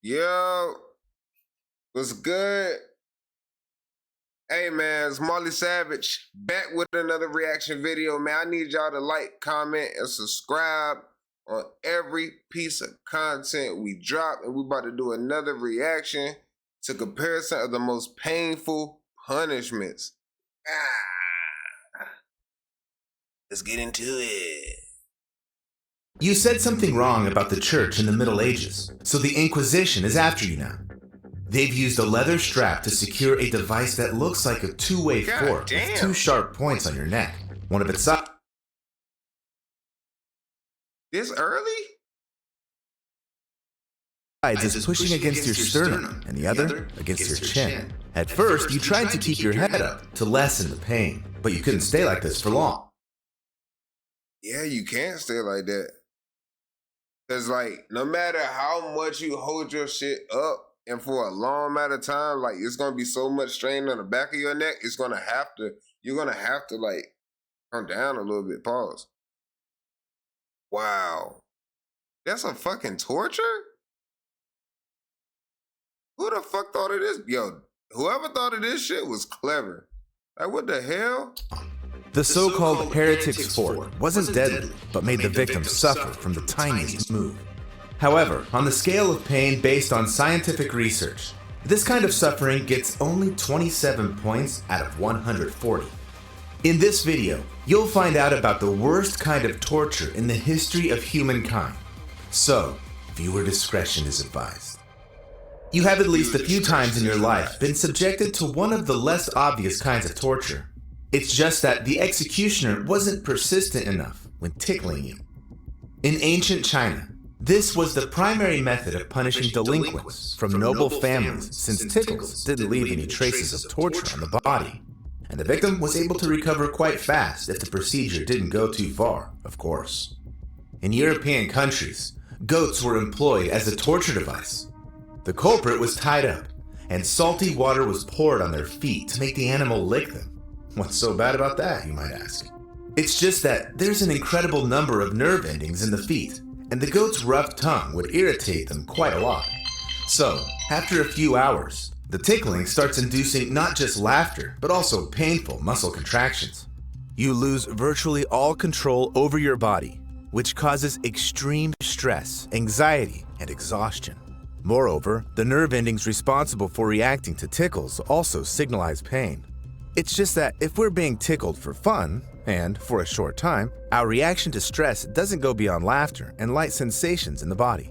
Yo, what's good? Hey man, it's Marlee Savage back with another reaction video. Man, I need y'all to like, comment, and subscribe on every piece of content we drop. And we about to do another reaction to comparison of the most painful punishments. Let's get into it. You said something wrong about the church in the Middle Ages, so the Inquisition is after you now. They've used a leather strap to secure a device that looks like a two-way fork with two sharp points on your neck. One of its sides This early? is pushing against your sternum, and the other against your chin. At first, you tried to keep your head up to lessen the pain, but you couldn't stay like this for long. Yeah, you can't stay like that. Cause like, no matter how much you hold your shit up and for a long amount of time, like it's gonna be so much strain on the back of your neck, you're gonna have to like come down a little bit. Pause. Wow. That's a fucking torture? Who the fuck thought of this? Yo, whoever thought of this shit was clever. Like, what the hell? The so-called heretic's fork wasn't deadly, but made the victim suffer from the tiniest move. However, on the scale of pain based on scientific research, this kind of suffering gets only 27 points out of 140. In this video, you'll find out about the worst kind of torture in the history of humankind. So, viewer discretion is advised. You have at least a few times in your life been subjected to one of the less obvious kinds of torture. It's just that the executioner wasn't persistent enough when tickling you. In ancient China, this was the primary method of punishing delinquents from noble families, since tickles didn't leave any traces of torture on the body, and the victim was able to recover quite fast if the procedure didn't go too far, of course. In European countries, goats were employed as a torture device. The culprit was tied up, and salty water was poured on their feet to make the animal lick them. What's so bad about that, you might ask? It's just that there's an incredible number of nerve endings in the feet, and the goat's rough tongue would irritate them quite a lot. So, after a few hours, the tickling starts inducing not just laughter, but also painful muscle contractions. You lose virtually all control over your body, which causes extreme stress, anxiety, and exhaustion. Moreover, the nerve endings responsible for reacting to tickles also signalize pain. It's just that if we're being tickled for fun, and for a short time, our reaction to stress doesn't go beyond laughter and light sensations in the body.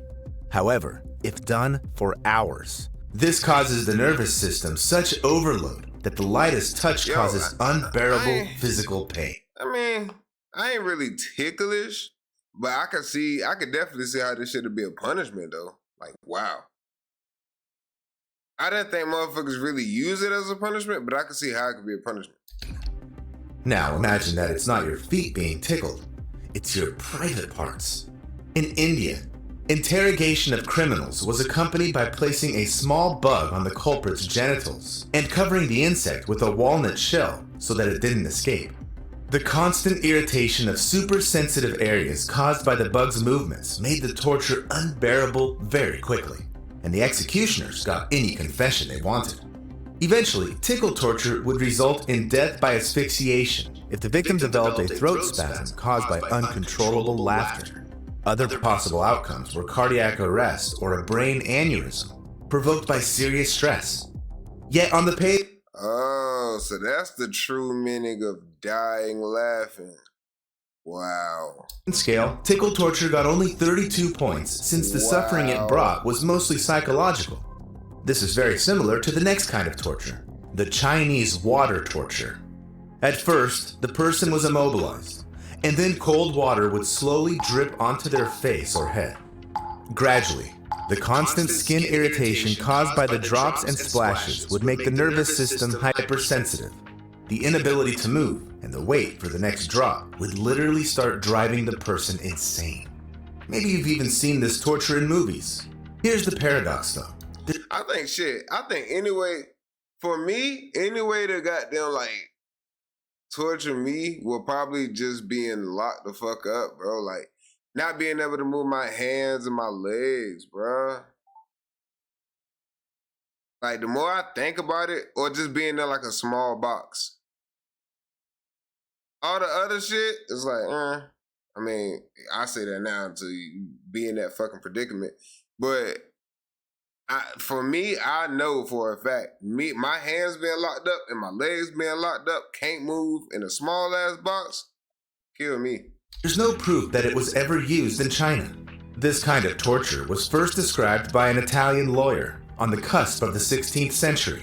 However, if done for hours, this causes the nervous system such overload that the lightest touch causes unbearable physical pain. I mean, I ain't really ticklish, but I could definitely see how this should be a punishment though. Like, wow. I didn't think motherfuckers really use it as a punishment, but I can see how it could be a punishment. Now imagine that it's not your feet being tickled, it's your private parts. In India, interrogation of criminals was accompanied by placing a small bug on the culprit's genitals and covering the insect with a walnut shell so that it didn't escape. The constant irritation of super-sensitive areas caused by the bug's movements made the torture unbearable very quickly, and the executioners got any confession they wanted. Eventually, tickle torture would result in death by asphyxiation if the victim developed a throat spasm caused by uncontrollable laughter. Other possible outcomes were cardiac arrest or a brain aneurysm provoked by serious stress. Yet on the page... Oh, so that's the true meaning of dying laughing. Wow. Scale, tickle torture got only 32 points since the suffering it brought was mostly psychological. This is very similar to the next kind of torture, the Chinese water torture. At first, the person was immobilized, and then cold water would slowly drip onto their face or head. Gradually, the constant skin irritation caused by the drops and splashes would make the nervous system hypersensitive. The inability to move and the wait for the next drop would literally start driving the person insane. Maybe you've even seen this torture in movies. Here's the paradox though. I think anyway, for me, any way to goddamn like torture me will probably just being locked the fuck up, bro. Like, not being able to move my hands and my legs, bro. Like, the more I think about it, or just being in like a small box, all the other shit is like, I mean, I say that now until you be in that fucking predicament. But for me, I know for a fact, my hands being locked up and my legs being locked up, can't move in a small ass box, kill me. There's no proof that it was ever used in China. This kind of torture was first described by an Italian lawyer on the cusp of the 16th century.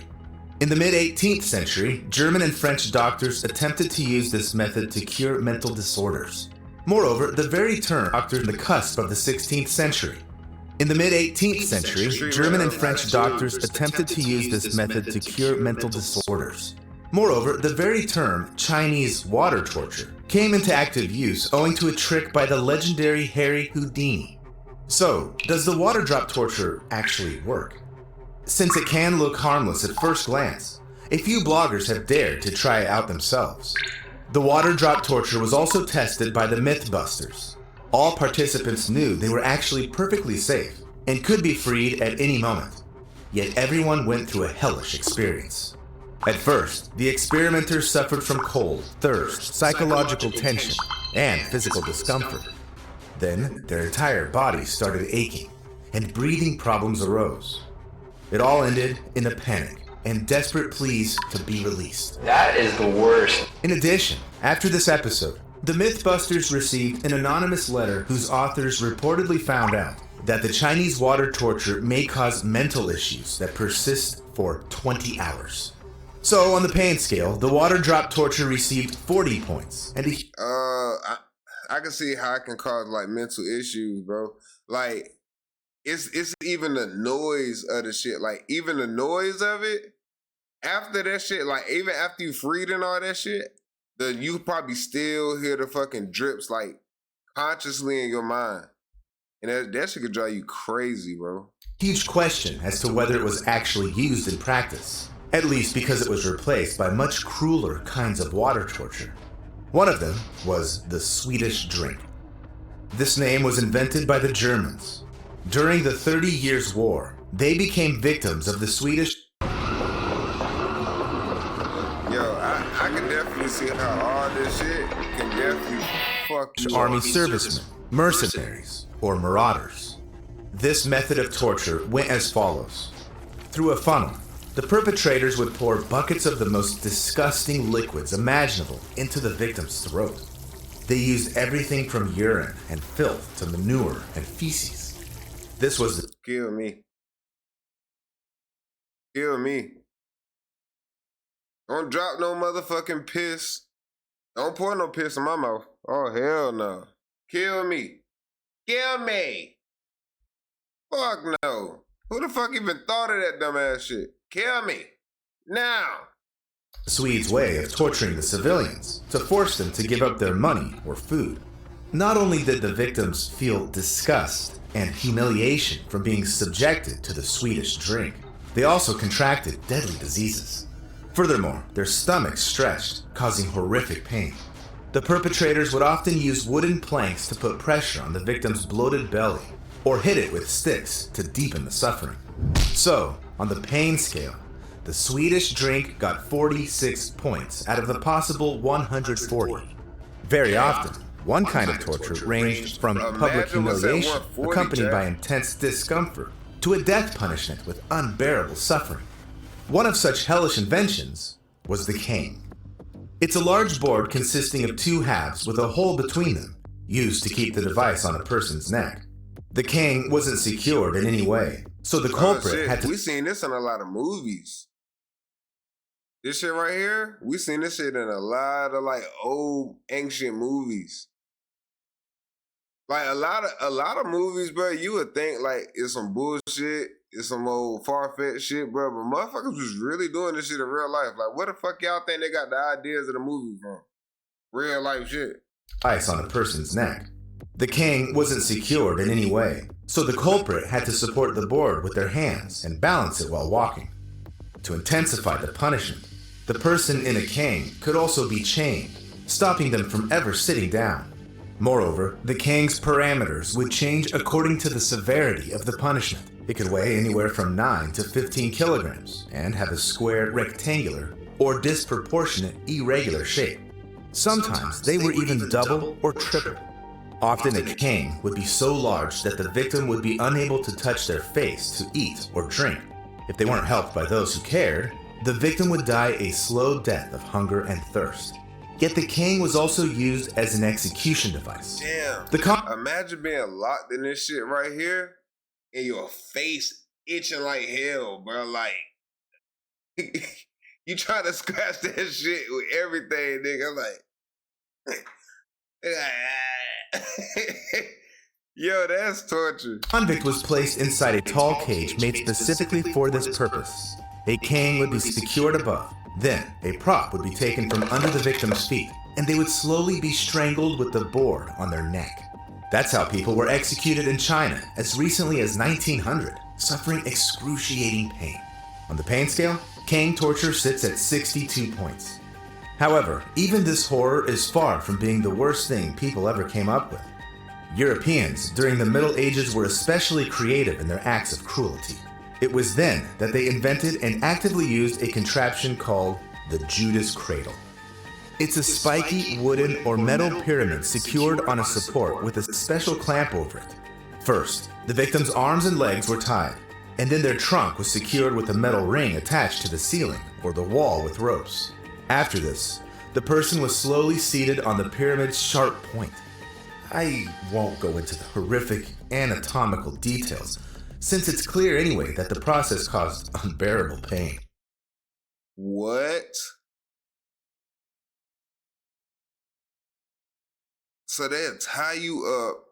In the mid-18th century, German and French doctors attempted to use this method to cure mental disorders. Moreover, the very term doctor in the cusp of the 16th century. In the mid-18th century, German and French doctors attempted to use this method to cure mental disorders. Moreover, the very term Chinese water torture came into active use owing to a trick by the legendary Harry Houdini. So, does the water drop torture actually work? Since it can look harmless at first glance, a few bloggers have dared to try it out themselves. The water drop torture was also tested by the Mythbusters. All participants knew they were actually perfectly safe and could be freed at any moment. Yet everyone went through a hellish experience. At first, the experimenters suffered from cold, thirst, psychological tension, and physical discomfort. Then, their entire bodies started aching, and breathing problems arose. It all ended in a panic and desperate pleas to be released. That is the worst. In addition, after this episode, the Mythbusters received an anonymous letter whose authors reportedly found out that the Chinese water torture may cause mental issues that persist for 20 hours. So, on the pain scale, the water drop torture received 40 points. And I can see how it can cause like mental issues, bro. Like, it's even the noise of the shit. Like, even the noise of it, after that shit, like, even after you freed and all that shit, you probably still hear the fucking drips, like, consciously in your mind. And that shit could drive you crazy, bro. Huge question as to whether it was actually used in practice. At least because it was replaced by much crueler kinds of water torture. One of them was the Swedish drink. This name was invented by the Germans. During the 30 Years' War, they became victims of the Swedish... Yo, I can definitely see how all this shit can definitely fuck you Army up. servicemen, mercenaries, or marauders. This method of torture went as follows. Through a funnel, the perpetrators would pour buckets of the most disgusting liquids imaginable into the victim's throat. They used everything from urine and filth to manure and feces. This was the... Kill me. Kill me. Don't drop no motherfucking piss. Don't pour no piss in my mouth. Oh, hell no. Kill me. Kill me. Fuck no. Who the fuck even thought of that dumbass shit? Kill me. Now. Swedes' way of torturing the civilians to force them to give up their money or food. Not only did the victims feel disgust and humiliation from being subjected to the Swedish drink, they also contracted deadly diseases. Furthermore, their stomachs stretched, causing horrific pain. The perpetrators would often use wooden planks to put pressure on the victim's bloated belly, or hit it with sticks to deepen the suffering. So, on the pain scale, the Swedish drink got 46 points out of the possible 140. Very often, one kind of torture ranged from public humiliation, accompanied by intense discomfort, to a death punishment with unbearable suffering. One of such hellish inventions was the cane. It's a large board consisting of two halves with a hole between them, used to keep the device on a person's neck. The cane wasn't secured in any way, so the culprit had to... We seen this in a lot of movies. This shit right here, we seen this shit in a lot of like old ancient movies. Like a lot of movies, bro, you would think like it's some bullshit, it's some old far-fetched shit, bro, but motherfuckers was really doing this shit in real life. Like, where the fuck y'all think they got the ideas of the movie from? Real life shit. Ice on a person's neck. The cane wasn't secured in any way, so the culprit had to support the board with their hands and balance it while walking. To intensify the punishment, the person in a cane could also be chained, stopping them from ever sitting down. Moreover, the Kang's parameters would change according to the severity of the punishment. It could weigh anywhere from 9 to 15 kilograms and have a square, rectangular, or disproportionate, irregular shape. Sometimes they were even double or triple. Often a Kang would be so large that the victim would be unable to touch their face to eat or drink. If they weren't helped by those who cared, the victim would die a slow death of hunger and thirst. Yet the Kang was also used as an execution device. Damn. Imagine being locked in this shit right here and your face itching like hell, bro. Like, you try to scratch that shit with everything, nigga. Like, yo, that's torture. The convict was placed inside a tall cage made specifically for this purpose. A Kang would be secured above. Then, a prop would be taken from under the victim's feet, and they would slowly be strangled with the board on their neck. That's how people were executed in China as recently as 1900, suffering excruciating pain. On the pain scale, Kang torture sits at 62 points. However, even this horror is far from being the worst thing people ever came up with. Europeans during the Middle Ages were especially creative in their acts of cruelty. It was then that they invented and actively used a contraption called the Judas cradle. It's a spiky wooden or metal pyramid secured on a support with a special clamp over it. First, the victim's arms and legs were tied, and then their trunk was secured with a metal ring attached to the ceiling or the wall with ropes. After this, the person was slowly seated on the pyramid's sharp point. I won't go into the horrific anatomical details, since it's clear anyway that the process caused unbearable pain. What? So they'll tie you up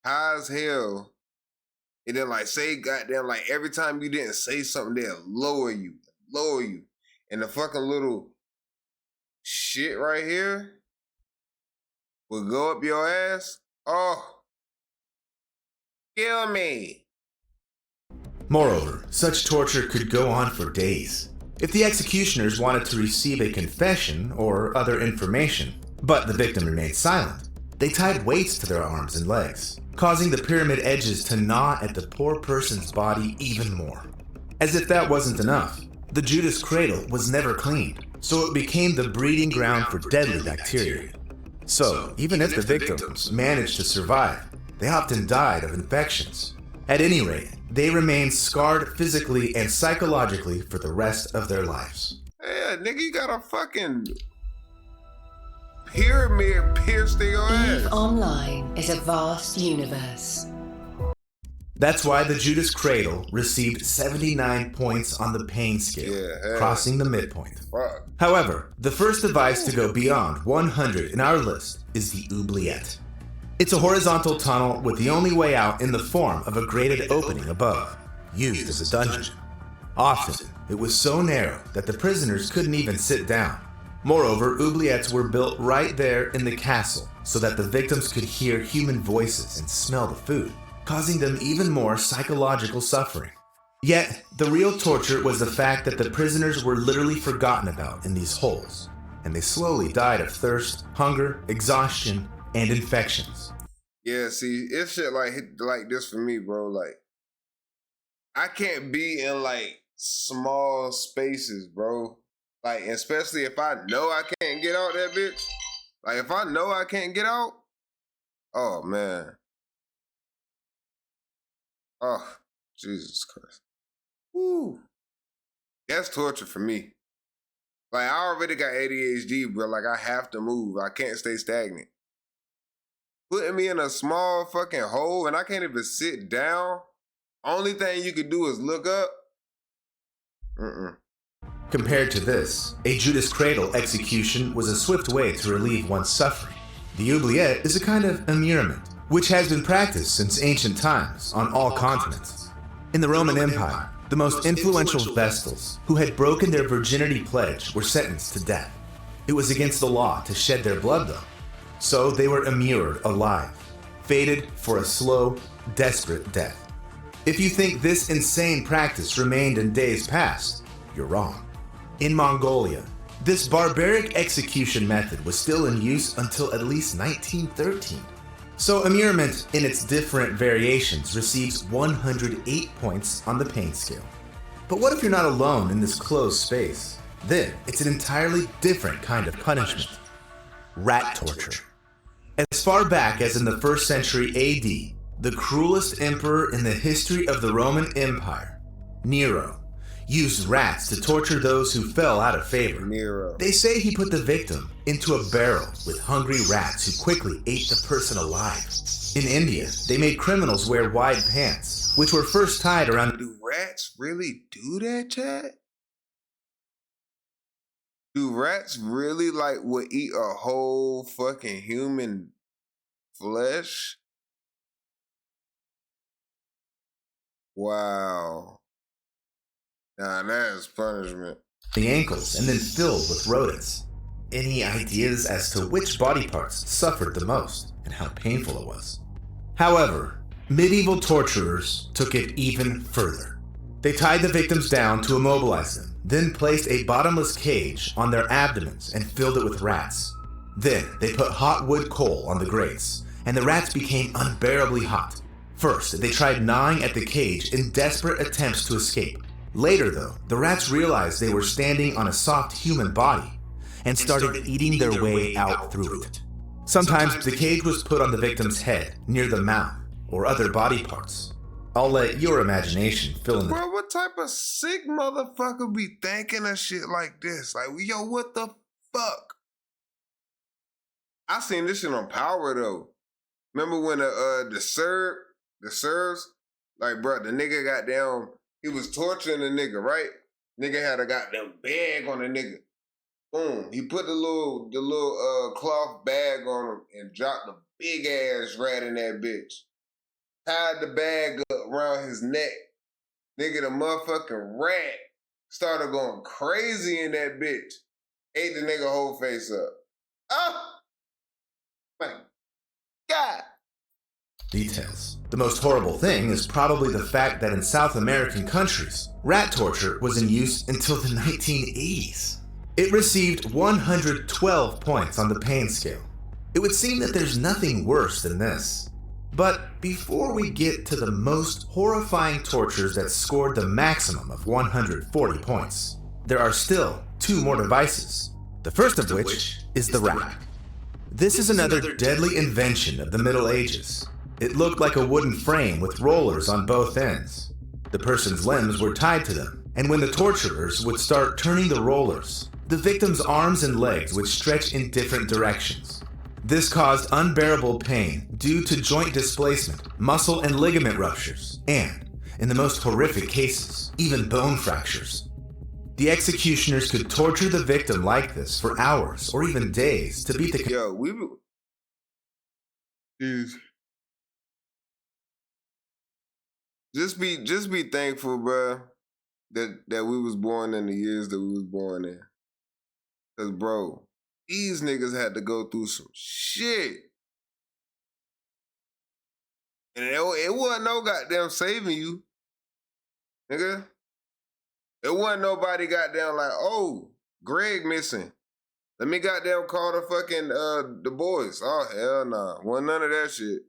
high as hell, and then like say goddamn like every time you didn't say something, they'll lower you. And the fucking little shit right here will go up your ass. Oh. Kill me. Moreover, such torture could go on for days. If the executioners wanted to receive a confession or other information, but the victim remained silent, they tied weights to their arms and legs, causing the pyramid edges to gnaw at the poor person's body even more. As if that wasn't enough, the Judas cradle was never cleaned, so it became the breeding ground for deadly bacteria. So, even if the victims managed to survive, they often died of infections. At any rate, they remained scarred physically and psychologically for the rest of their lives. Yeah, nigga, you got a fucking pyramid pierced in your ass. EVE Online is a vast universe. That's why the Judas cradle received 79 points on the pain scale, crossing the midpoint. Fuck. However, the first device to go beyond 100 in our list is the oubliette. It's a horizontal tunnel with the only way out in the form of a grated opening above, used as a dungeon. Often, it was so narrow that the prisoners couldn't even sit down. Moreover, oubliettes were built right there in the castle so that the victims could hear human voices and smell the food, causing them even more psychological suffering. Yet, the real torture was the fact that the prisoners were literally forgotten about in these holes, and they slowly died of thirst, hunger, exhaustion, and infections. Yeah, see, it's shit like this for me, bro. Like, I can't be in like small spaces, bro. Like, especially if I know I can't get out that bitch. Like, if I know I can't get out, oh man. Oh, Jesus Christ. Woo. That's torture for me. Like, I already got ADHD, bro. Like, I have to move. I can't stay stagnant. Putting me in a small fucking hole and I can't even sit down. Only thing you could do is look up. Compared to this, a Judas cradle execution was a swift way to relieve one's suffering. The oubliette is a kind of immurement, which has been practiced since ancient times on all continents. In the Roman Empire, the most influential Vestals who had broken their virginity pledge were sentenced to death. It was against the law to shed their blood though, so they were immured alive, fated for a slow, desperate death. If you think this insane practice remained in days past, you're wrong. In Mongolia, This barbaric execution method was still in use until at least 1913. So immurement in its different variations receives 108 points on the pain scale. But what if you're not alone in this closed space? Then it's an entirely different kind of punishment. Rat torture. As far back as in the 1st century AD, the cruelest emperor in the history of the Roman Empire, Nero, used rats to torture those who fell out of favor. Nero. They say he put the victim into a barrel with hungry rats who quickly ate the person alive. In India, they made criminals wear wide pants, which were first tied around... Do rats really do that, Chad? Do rats really would eat a whole fucking human flesh? Wow. Nah, that's punishment. The ankles and then filled with rodents. Any ideas as to which body parts suffered the most and how painful it was? However, medieval torturers took it even further. They tied the victims down to immobilize them, then placed a bottomless cage on their abdomens and filled it with rats. Then they put hot wood coal on the grates, and the rats became unbearably hot. First, they tried gnawing at the cage in desperate attempts to escape. Later, though, the rats realized they were standing on a soft human body and started eating their way out through it. Sometimes the cage was put on the victim's head, near the mouth, or other body parts. I'll let your imagination fill in the... Bro, what type of sick motherfucker be thinking of shit like this? Like, yo, what the fuck? I seen this shit on Power, though. Remember when the Serbs, like, bro, the nigga got down... He was torturing the nigga, right? Nigga had a goddamn bag on the nigga. Boom. He put the little cloth bag on him and dropped a big ass rat in that bitch. Tied the bag up around his neck. Nigga, the motherfucking rat started going crazy in that bitch. Ate the nigga whole face up. Oh! My God! Details. The most horrible thing is probably the fact that in South American countries, rat torture was in use until the 1980s. It received 112 points on the pain scale. It would seem that there's nothing worse than this. But before we get to the most horrifying tortures that scored the maximum of 140 points, there are still 2 more devices. The first of which is the rack. This is another deadly invention of the Middle Ages. It looked like a wooden frame with rollers on both ends. The person's limbs were tied to them, and when the torturers would start turning the rollers, the victim's arms and legs would stretch in different directions. This caused unbearable pain due to joint displacement, muscle and ligament ruptures, and, in the most horrific cases, even bone fractures. The executioners could torture the victim like this for hours or even days to beat the... Yo, Just be thankful, bro, that we was born in the years that we was born in. Cause, bro, these niggas had to go through some shit. And it wasn't no goddamn saving you, nigga. It wasn't nobody goddamn like, oh, Greg missing. Let me goddamn call the fucking, the boys. Oh, hell nah. Wasn't none of that shit.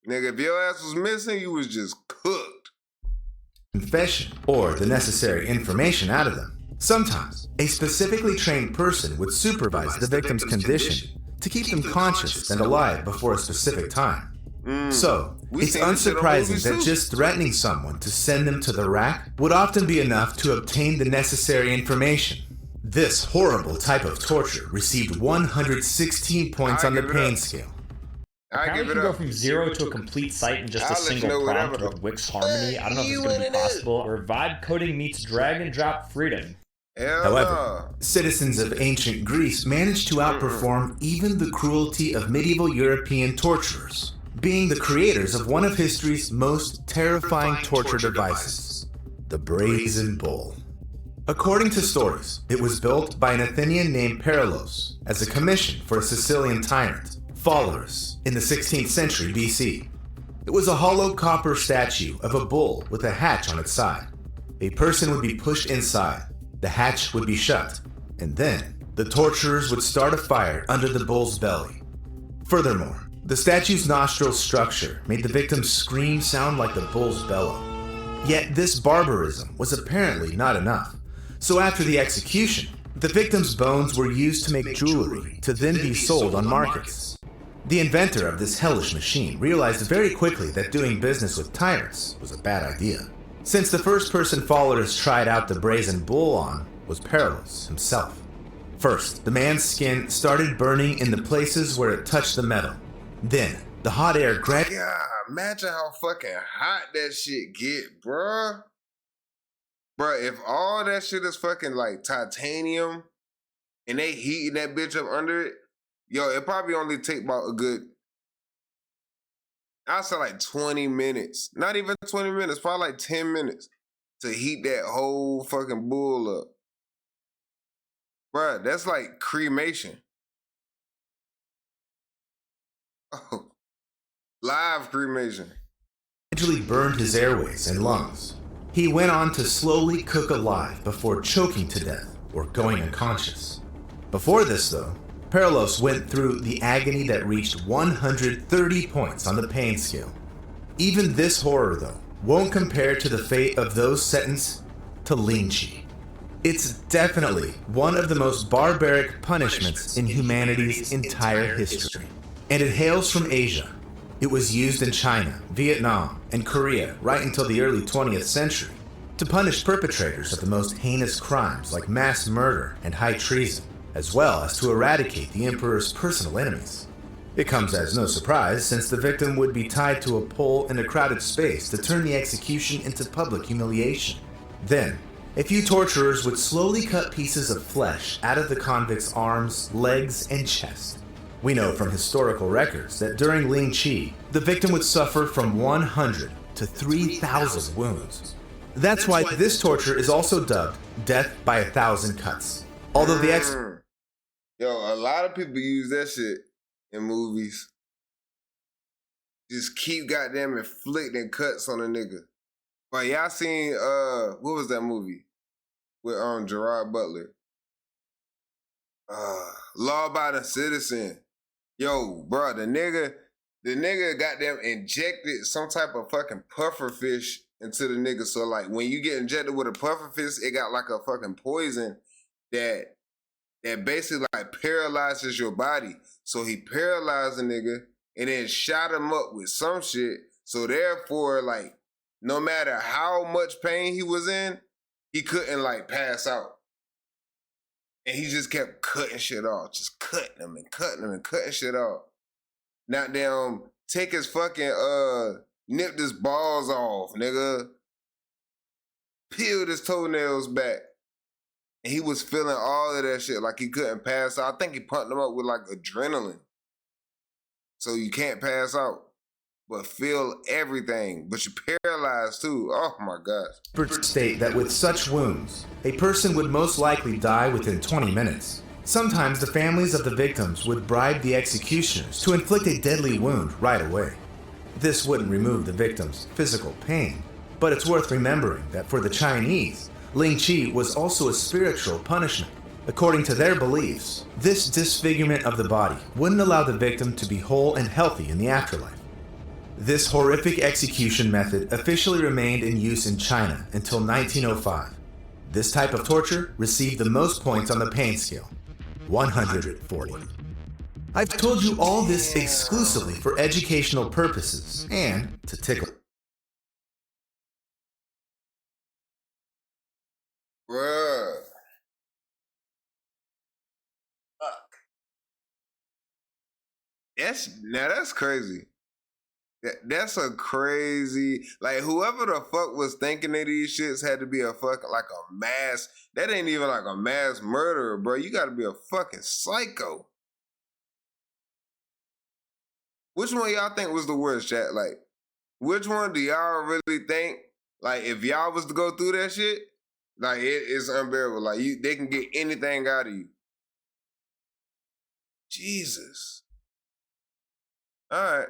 Nigga, if your ass was missing, you was just cooked. Confession or the necessary information out of them. Sometimes, a specifically trained person would supervise the victim's condition to keep them conscious and alive before a specific time. So, it's unsurprising that just threatening someone to send them to the rack would often be enough to obtain the necessary information. This horrible type of torture received 116 points on the pain scale. Apparently you can go from 0 to a complete site in just a single prompt with Wix Harmony. I don't know if it's going to be possible. Where vibe coding meets drag and drop freedom. However, citizens of ancient Greece managed to outperform even the cruelty of medieval European torturers, being the creators of one of history's most terrifying torture devices, the brazen bull. According to stories, it was built by an Athenian named Perilos as a commission for a Sicilian tyrant, Phalaris, in the 16th century BC. It was a hollow copper statue of a bull with a hatch on its side. A person would be pushed inside, the hatch would be shut, and then the torturers would start a fire under the bull's belly. Furthermore, the statue's nostril structure made the victim's scream sound like the bull's bellow. Yet this barbarism was apparently not enough. So after the execution, the victim's bones were used to make jewelry to then be sold on markets. The inventor of this hellish machine realized very quickly that doing business with tyrants was a bad idea, since the first person followers tried out the brazen bull on was Perlos himself. First, the man's skin started burning in the places where it touched the metal. Then, the hot air grabbed. Yeah, imagine how fucking hot that shit get, bruh. Bruh, if all that shit is fucking like titanium and they heating that bitch up under it, yo, it probably only take about a good, I'd say like 20 minutes. Not even 20 minutes, probably like 10 minutes to heat that whole fucking bull up. Bruh, that's like cremation. Oh, live cremation. Gradually burned his airways and lungs. He went on to slowly cook alive before choking to death or going unconscious. Before this, though, Perlos went through the agony that reached 130 points on the pain scale. Even this horror, though, won't compare to the fate of those sentenced to lynching. It's definitely one of the most barbaric punishments in humanity's entire history. And it hails from Asia. It was used in China, Vietnam, and Korea right until the early 20th century to punish perpetrators of the most heinous crimes like mass murder and high treason, as well as to eradicate the emperor's personal enemies. It comes as no surprise since the victim would be tied to a pole in a crowded space to turn the execution into public humiliation. Then, a few torturers would slowly cut pieces of flesh out of the convict's arms, legs, and chest. We know from historical records that during Ling Chi, the victim would suffer from 100 to 3,000 wounds. That's why this torture is also dubbed death by 1,000 cuts. Although the Yo, a lot of people use that shit in movies. Just keep goddamn inflicting cuts on a nigga. But y'all seen, what was that movie? With Gerard Butler. Law Abiding Citizen. Yo, bro, the nigga goddamn injected some type of fucking puffer fish into the nigga. So like when you get injected with a puffer fish, it got like a fucking poison that basically like paralyzes your body. So he paralyzed the nigga and then shot him up with some shit. So therefore, like, no matter how much pain he was in, he couldn't like pass out. And he just kept cutting shit off. Just cutting him and cutting him and cutting shit off. Now damn, take his fucking, nipped his balls off, nigga. Peeled his toenails back. And he was feeling all of that shit like he couldn't pass out. I think he pumped him up with like adrenaline. So you can't pass out, but feel everything. But you're paralyzed too. Oh my gosh. Experts state that with such wounds, a person would most likely die within 20 minutes. Sometimes the families of the victims would bribe the executioners to inflict a deadly wound right away. This wouldn't remove the victim's physical pain, but it's worth remembering that for the Chinese, Ling Chi was also a spiritual punishment. According to their beliefs, this disfigurement of the body wouldn't allow the victim to be whole and healthy in the afterlife. This horrific execution method officially remained in use in China until 1905. This type of torture received the most points on the pain scale, 140. I've told you all this exclusively for educational purposes and to tickle. Bruh. Fuck. That's crazy. That's a crazy, like whoever the fuck was thinking of these shits had to be a fucking like a mass. That ain't even like a mass murderer, bro. You gotta be a fucking psycho. Which one y'all think was the worst, chat? Like, which one do y'all really think, like, if y'all was to go through that shit, like, it's unbearable. Like, they can get anything out of you. Jesus. All right.